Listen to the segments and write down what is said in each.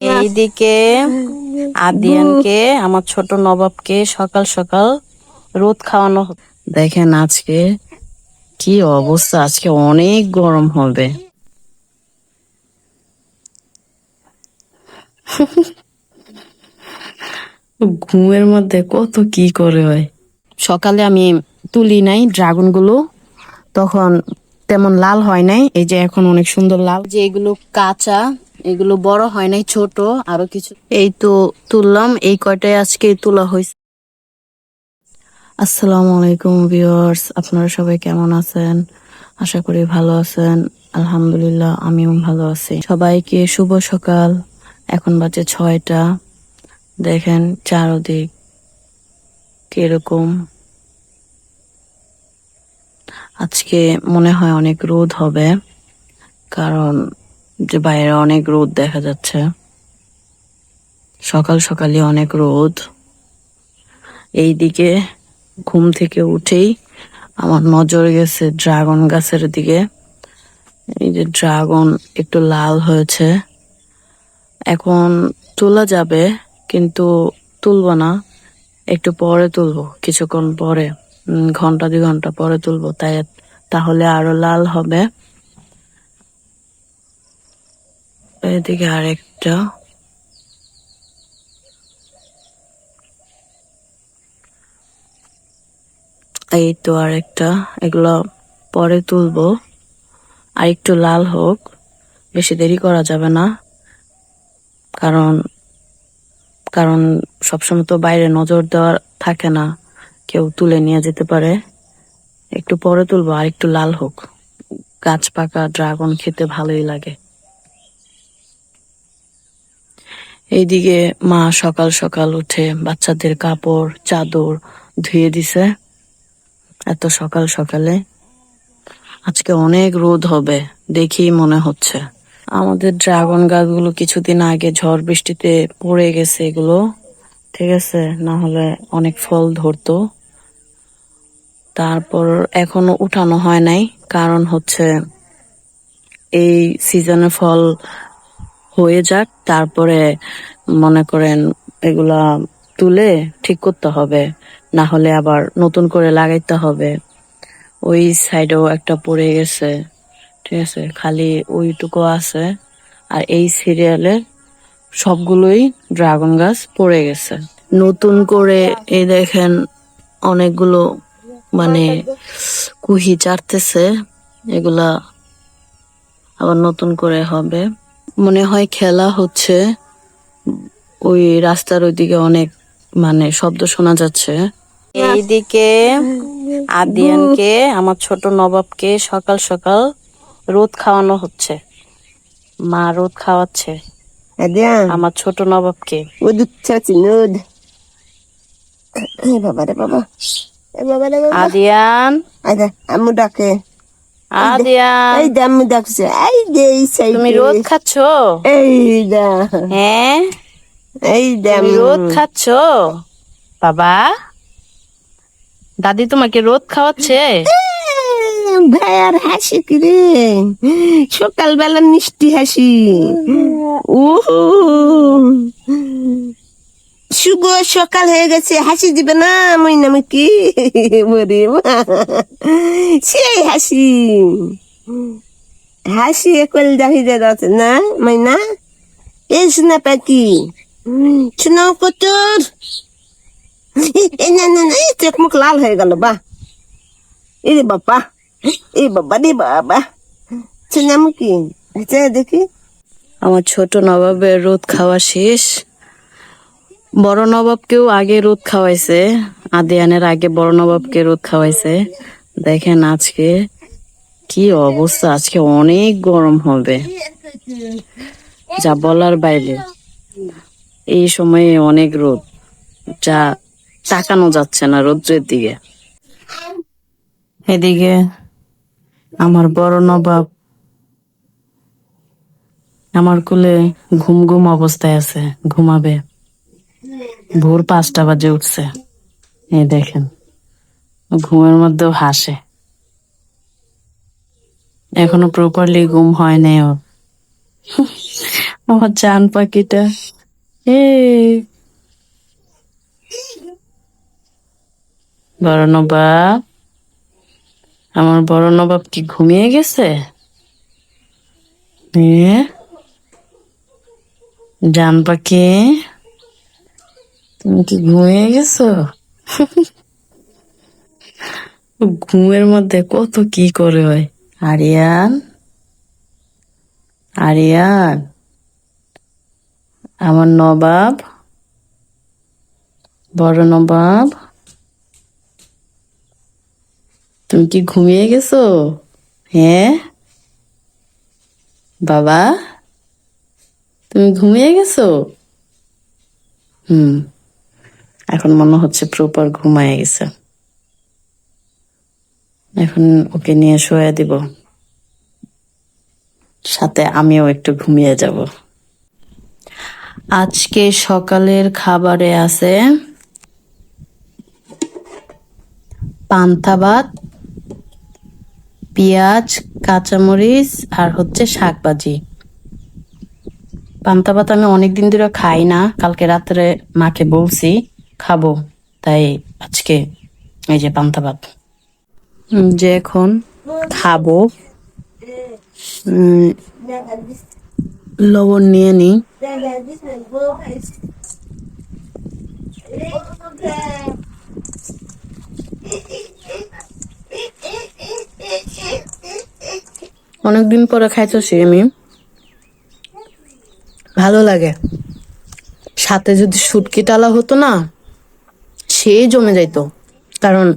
এইদিকে আদিয়ানকে আমার ছোট নবাবকে সকাল সকাল রোদ খাওয়ানো দেখেন আজকে কি অবস্থা, আজকে অনেক গরম হবে। ঘুমের মধ্যে কত কি করে হয়। সকালে আমি তুলি নাই ড্রাগন গুলো, তখন তেমন লাল হয় নাই, এই যে এখন অনেক সুন্দর লাল। যে এগুলো কাঁচা, এগুলো বড় হয় নাই, ছোট আরো কিছু। এই তো তুললাম, এই কয়টাই আজকে তোলা হয়েছে। আসসালামু আলাইকুম ভিউয়ার্স, আপনারা সবাই কেমন আছেন? আশা করি ভালো আছেন। আলহামদুলিল্লাহ আমিও ভালো আছি। সবাইকে শুভ সকাল। এখন বাজে 6টা। দেখেন চারদিক কিরকম। আজকে মনে হয় অনেক রোদ হবে, কারণ যে বাইরে অনেক রোদ দেখা যাচ্ছে। সকাল সকালই অনেক রোদ। এইদিকে ঘুম থেকে উঠেই আমার নজর গেছে ড্রাগন গাছের দিকে। এই যে ড্রাগন একটু লাল হয়েছে, এখন তোলা যাবে, কিন্তু তুলবো না, একটু পরে তুলবো, কিছুক্ষণ পরে, ঘন্টা 2 ঘন্টা পরে তুলবো, তাহলে আরো লাল হবে। এদিকে আরেকটা, এই তো আরেকটা, এগুলো পরে তুলবো, আর একটু লাল হোক, বেশি দেরি করা যাবে না, কারণ কারণ সবসময় তো বাইরে নজর দেওয়ার থাকে না, কেউ তুলে নিয়ে যেতে পারে। একটু পরে তুলবো, আর একটু লাল হোক। গাছ পাকা ড্রাগন খেতে ভালোই লাগে। এইদিকে মা সকাল সকাল উঠে বাচ্চাদের কাপড় চাদর ধুয়ে দিছে। এত সকাল সকালে আজকে অনেক রোদ হবে দেখেই মনে হচ্ছে। আমাদের ড্রাগন গাছগুলো কিছুদিন আগে ঝড় বৃষ্টিতে পড়ে গেছে, এগুলো ঠিক আছে, না হলে অনেক ফল ধরতো। তারপর এখনো উঠানো হয় নাই, কারণ হচ্ছে এই সিজনে ফল হয়ে যাক, তারপরে মনে করেন এগুলা তুলে ঠিক করতে হবে, না হলে আবার নতুন করে লাগাইতে হবে। ওই সাইডেও একটা পড়ে গেছে, ঠিক আছে, খালি ওইটুকু আছে। আর এই সিরিয়ালে সবগুলোই ড্রাগন গাছ পড়ে গেছে। নতুন করে এই দেখেন অনেকগুলো মানে কুহি চারতেছে, এগুলা আবার নতুন করে হবে। মনে হয় খেলা হচ্ছে, ওই রাস্তার ওইদিকে অনেক মানে শব্দ শোনা যাচ্ছে। এইদিকে আদিয়ানকে আমার ছোট নবাবকে সকাল সকাল রোদ খাওয়ানো হচ্ছে, মা রোদ খাওয়াচ্ছে আমার ছোট নবাবকে। আদিয়ান, আম্মু ডাকে, আদিয়ান, এই দে আম্মু ডাকছে, এই দে এই তুমি সাইডে, রোদ খাচ্ছো? এই দা, হ্যাঁ, এই দে তুমি রোদ খাচ্ছো? বাবা, দাদি তোমাকে রোদ খাওয়াচ্ছে? ভাইয়ার হাসি কি রে, সকালবেলা মিষ্টি হাসি। শুভ সকাল হয়ে গেছে, হাসি দিবে না মইনামুখী? মরে সেই হাসি, হাসি একল দাহি যাচ্ছে না মাইনা? এই শোনা পাখি, শোনা কতর, এই না না না, এই চোখ মুখ লাল হয়ে গেল, বা এই রে বাবা, এই বাবা রে বাবা, শোনামুখী দেখি। আমার ছোট নবাবের রোদ খাওয়া শেষ। বড় নবাবকেও আগে রোদ খাওয়াইছে, আদিয়ানের আগে বড় নবাবকে রোদ খাওয়াইছে। দেখেন আজকে কি অবস্থা, আজকে অনেক গরম হবে, যা বলার বাইরে। এই সময়ে অনেক রোদ, যা তাকানো যাচ্ছে না রোদ্রের দিকে। এদিকে আমার বড় নবাব আমার কোলে ঘুম ঘুম অবস্থায় আছে, ঘুমাবে। ভোর 5টা বাজে উঠছে, এই দেখেন ঘুমের মধ্যেও হাসে। এখনো প্রপারলি ঘুম হয় নাই ওর। আমার জান পাখিটা এ বড় নবাব, আমার বড় নবাব কি ঘুমিয়ে গেছে? জান পাখি, তুমি কি ঘুমিয়ে গেছো? ঘুমের মধ্যে কত কি করে হয়। আরিয়ান, আরিয়ান, আমার নবাব, বড় নবাব, তুমি কি ঘুমিয়ে গেছো? হ্যাঁ বাবা, তুমি ঘুমিয়ে গেছো? হুম, এখন মনে হচ্ছে প্রপার ঘুমায় গেছে। এখন ওকে নিয়ে শুয়ে দিব, সাথে আমিও একটু ঘুমিয়ে যাব। আজকে সকালের খাবারে আছে পান্তা ভাত, পেঁয়াজ, কাঁচামরিচ আর হচ্ছে শাক ভাজি। পান্তা ভাত আমি অনেকদিন ধরে খাই না, কালকে রাত্রে মাকে বলছি খাবো, তাই আজকে এই যে পান্তা ভাত। যে এখন খাবো, উম, লবণ নিয়ে নি। অনেকদিন পরে খাইতেছি আমি, ভালো লাগে। সাথে যদি শুটকি টালা হতো না, সে জমে যাইতো। কারণ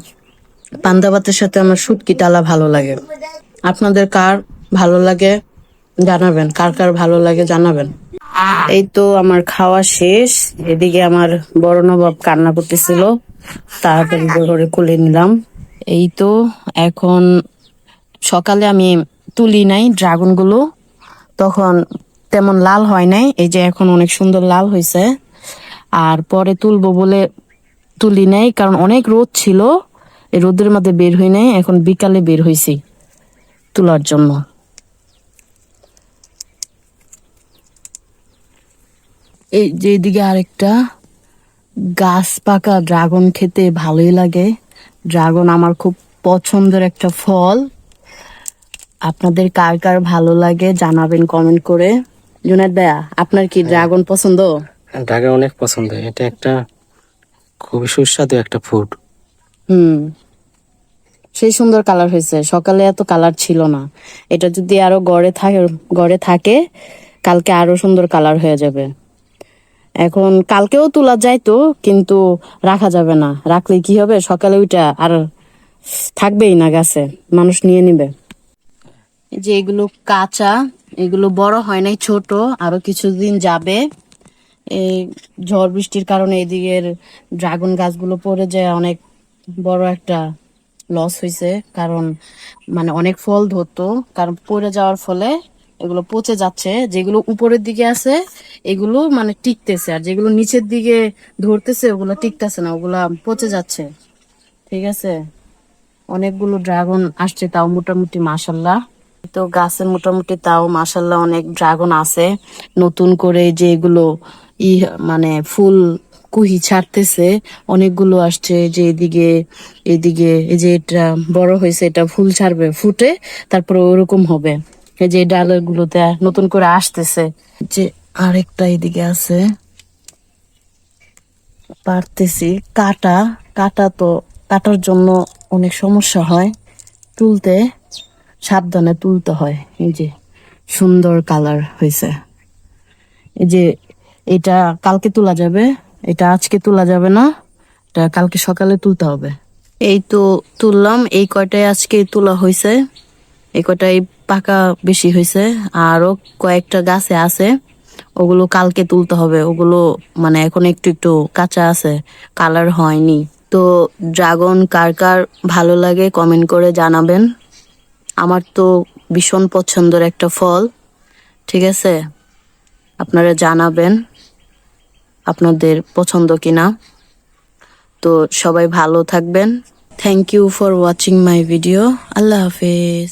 পান্তা ভাতের সাথে আমার শুটকি টালা ভালো লাগে। আপনাদের কার ভালো লাগে জানাবেন, কার কার ভালো লাগে জানাবেন। এই তো আমার খাওয়া শেষ। এদিকে আমার বড় নবাব কান্না করতেছিল, তাড়াতাড়ি করে কোলে নিলাম। এই তো এখন সকালে আমি তুলি নাই ড্রাগন গুলো, তখন তেমন লাল হয় নাই, এই যে এখন অনেক সুন্দর লাল হয়েছে। আর পরে তুলবো বলে তুলি নাই, কারণ অনেক রোদ ছিল, এই রোদের মধ্যে বের হই নাই, এখন বিকালে বের হয়েছি তোলার জন্য। এই যে এদিকে আরেকটা গাছ পাকা ড্রাগন খেতে ভালোই লাগে। ড্রাগন আমার খুব পছন্দের একটা ফল। আপনাদের কার কার ভালো লাগে জানাবেন কমেন্ট করে। জুনায়েদ ভাইয়া, আপনার কি ড্রাগন পছন্দ? ঢাকা অনেক পছন্দ, এটা একটা খুবই সুস্বাদু একটা ফুড। হুম, সেই সুন্দর কালার হয়েছে, সকালে এত কালার ছিল না। এটা যদি আরো গড়ে থাকে কালকে আরো সুন্দর কালার হয়ে যাবে। এখন কালকেও তোলা যাইতো, কিন্তু রাখা যাবে না, রাখলে কি হবে, সকালে ওইটা আর থাকবেই না গাছে, মানুষ নিয়ে নিবে। এই যে এগুলো কাঁচা, এগুলো বড় হয় নাই, ছোট, আরো কিছুদিন যাবে। এই ঝড় বৃষ্টির কারণে এদিকের ড্রাগন গাছগুলো পড়ে যায়, অনেক বড় একটা লস হয়েছে। কারণ মানে অনেক ফল ধরতো, কারণ পড়ে যাওয়ার ফলে এগুলো পচে যাচ্ছে। যেগুলো উপরের দিকে আছে এগুলো মানে টিকতেছে, আর যেগুলো নিচের দিকে ধরতেছে ওগুলো টিকতেছে না, ওগুলা পচে যাচ্ছে। ঠিক আছে, অনেকগুলো ড্রাগন আসছে তাও মোটামুটি মাশাল্লাহ। তো গাছে মোটামুটি তাও মাশাল্লাহ অনেক ড্রাগন আছে। নতুন করে যে এগুলো মানে ফুল কুহি ছাড়তেছে, অনেকগুলো আসছে। যে এদিকে এদিকে এই যে এটা বড় হয়েছে, এটা ফুল ছাড়বে, ফুটে তারপরে ওরকম হবে। এই যে ডালগুলোতে নতুন করে আসতেছে। যে আরেকটা এদিকে আছে, পারতেছি। কাটা, কাটা তো কাটার জন্য অনেক সমস্যা হয়, তুলতে সাবধানে তুলতে হয়। এই যে সুন্দর কালার হয়েছে। এই যে এটা কালকে তোলা যাবে, এটা আজকে তোলা যাবে না, এটা কালকে সকালে তুলতে হবে। এই তো তুললাম, এই কয়টাই আজকে তোলা হয়েছে, এই কয়টাই পাকা বেশি হয়েছে। আরো কয়েকটা গাছে আছে, ওগুলো কালকে তুলতে হবে। ওগুলো মানে এখন একটু একটু কাঁচা আছে, কালার হয়নি। তো ড্রাগন কার কার ভালো লাগে কমেন্ট করে জানাবেন। আমার তো ভীষণ পছন্দের একটা ফল। ঠিক আছে, আপনারা জানাবেন আপনাদের পছন্দ কিনা। তো সবাই ভালো থাকবেন। Thank you for watching my video. আল্লাহ হাফেজ।